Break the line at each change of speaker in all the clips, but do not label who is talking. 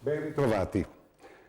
Ben ritrovati.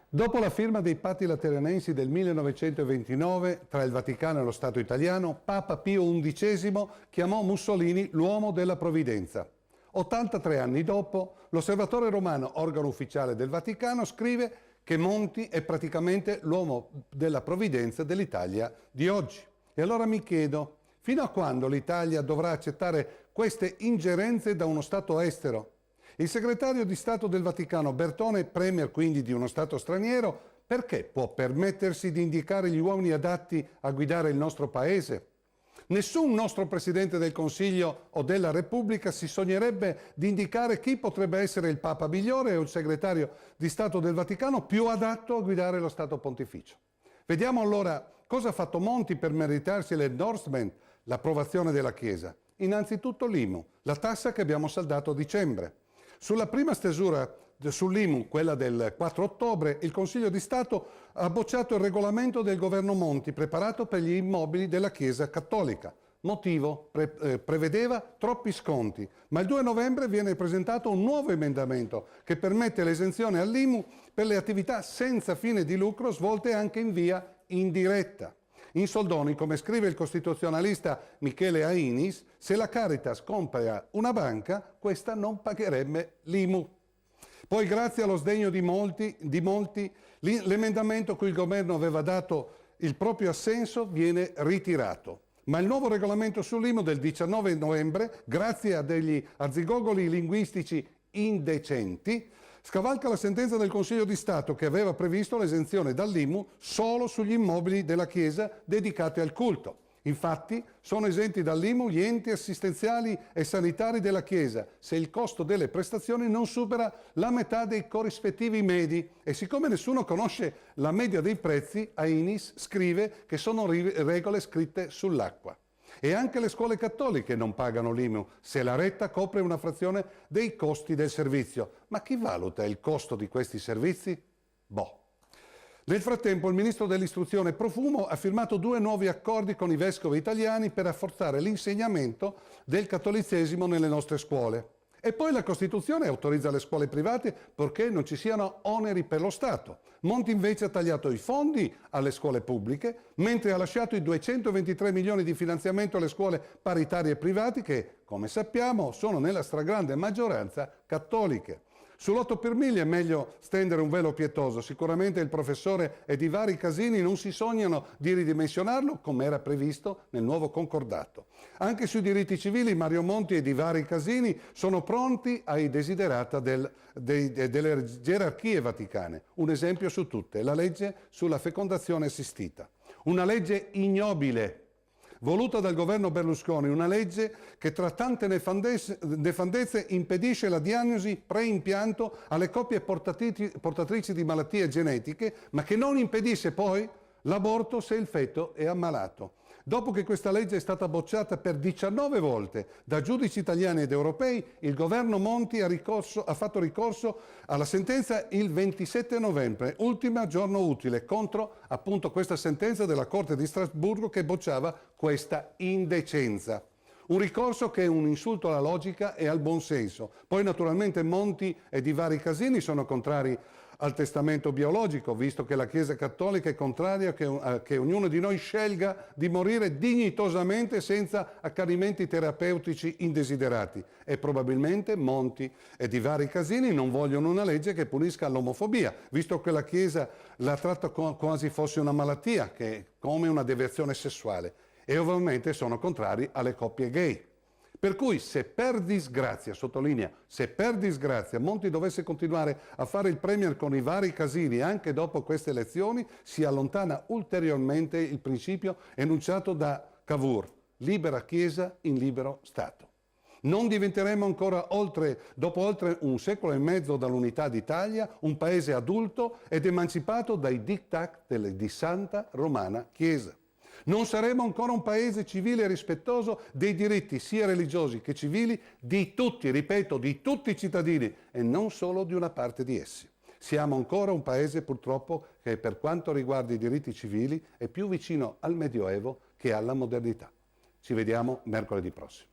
Dopo la firma dei patti lateranensi del 1929 tra il Vaticano e lo Stato italiano, Papa Pio XI chiamò Mussolini l'uomo della provvidenza. 83 anni dopo, l'Osservatore Romano, organo ufficiale del Vaticano, scrive che Monti è praticamente l'uomo della provvidenza dell'Italia di oggi. E allora mi chiedo, fino a quando l'Italia dovrà accettare queste ingerenze da uno Stato estero? Il segretario di Stato del Vaticano, Bertone, premier quindi di uno Stato straniero, perché può permettersi di indicare gli uomini adatti a guidare il nostro Paese? Nessun nostro Presidente del Consiglio o della Repubblica si sognerebbe di indicare chi potrebbe essere il Papa migliore o il segretario di Stato del Vaticano più adatto a guidare lo Stato Pontificio. Vediamo allora cosa ha fatto Monti per meritarsi l'endorsement, l'approvazione della Chiesa. Innanzitutto l'IMU, la tassa che abbiamo saldato a dicembre. Sulla prima stesura sull'IMU, quella del 4 ottobre, il Consiglio di Stato ha bocciato il regolamento del governo Monti preparato per gli immobili della Chiesa Cattolica. Motivo? Prevedeva troppi sconti, ma il 2 novembre viene presentato un nuovo emendamento che permette l'esenzione all'IMU per le attività senza fine di lucro svolte anche in via indiretta. In soldoni, come scrive il costituzionalista Michele Ainis, se la Caritas compra una banca, questa non pagherebbe l'IMU. Poi, grazie allo sdegno di molti, l'emendamento cui il governo aveva dato il proprio assenso viene ritirato. Ma il nuovo regolamento sull'IMU del 19 novembre, grazie a degli arzigogoli linguistici indecenti, scavalca la sentenza del Consiglio di Stato che aveva previsto l'esenzione dall'IMU solo sugli immobili della Chiesa dedicati al culto. Infatti sono esenti dall'IMU gli enti assistenziali e sanitari della Chiesa se il costo delle prestazioni non supera la metà dei corrispettivi medi, e siccome nessuno conosce la media dei prezzi, Ainis scrive che sono regole scritte sull'acqua. E anche le scuole cattoliche non pagano l'IMU se la retta copre una frazione dei costi del servizio. Ma chi valuta il costo di questi servizi? Boh. Nel frattempo il ministro dell'istruzione Profumo ha firmato 2 nuovi accordi con i vescovi italiani per rafforzare l'insegnamento del cattolicesimo nelle nostre scuole. E poi la Costituzione autorizza le scuole private purché non ci siano oneri per lo Stato. Monti invece ha tagliato i fondi alle scuole pubbliche, mentre ha lasciato i 223 milioni di finanziamento alle scuole paritarie private che, come sappiamo, sono nella stragrande maggioranza cattoliche. Sull'8 per 1000 è meglio stendere un velo pietoso. Sicuramente il professore ed i vari casini non si sognano di ridimensionarlo come era previsto nel nuovo concordato. Anche sui diritti civili Mario Monti ed i vari casini sono pronti ai desiderata delle gerarchie vaticane. Un esempio su tutte, la legge sulla fecondazione assistita. Una legge ignobile, voluta dal governo Berlusconi, una legge che tra tante nefandezze impedisce la diagnosi pre-impianto alle coppie portatrici di malattie genetiche, ma che non impedisce poi l'aborto se il feto è ammalato. Dopo che questa legge è stata bocciata per 19 volte da giudici italiani ed europei, il governo Monti ha fatto ricorso alla sentenza il 27 novembre, ultimo giorno utile, contro appunto questa sentenza della Corte di Strasburgo che bocciava questa indecenza. Un ricorso che è un insulto alla logica e al buonsenso. Poi naturalmente Monti ed i vari casini sono contrari al testamento biologico, visto che la Chiesa Cattolica è contraria che ognuno di noi scelga di morire dignitosamente senza accanimenti terapeutici indesiderati. E probabilmente Monti ed i vari casini non vogliono una legge che punisca l'omofobia, visto che la Chiesa la tratta quasi fosse una malattia, che è come una deviazione sessuale. E ovviamente sono contrari alle coppie gay. Per cui se per disgrazia, sottolinea, se per disgrazia Monti dovesse continuare a fare il premier con i vari casini anche dopo queste elezioni, si allontana ulteriormente il principio enunciato da Cavour, libera Chiesa in libero Stato. Non diventeremo ancora, dopo oltre un secolo e mezzo dall'unità d'Italia, un paese adulto ed emancipato dai diktat di Santa Romana Chiesa. Non saremo ancora un paese civile e rispettoso dei diritti sia religiosi che civili di tutti, ripeto, di tutti i cittadini e non solo di una parte di essi. Siamo ancora un paese purtroppo che per quanto riguarda i diritti civili è più vicino al Medioevo che alla modernità. Ci vediamo mercoledì prossimo.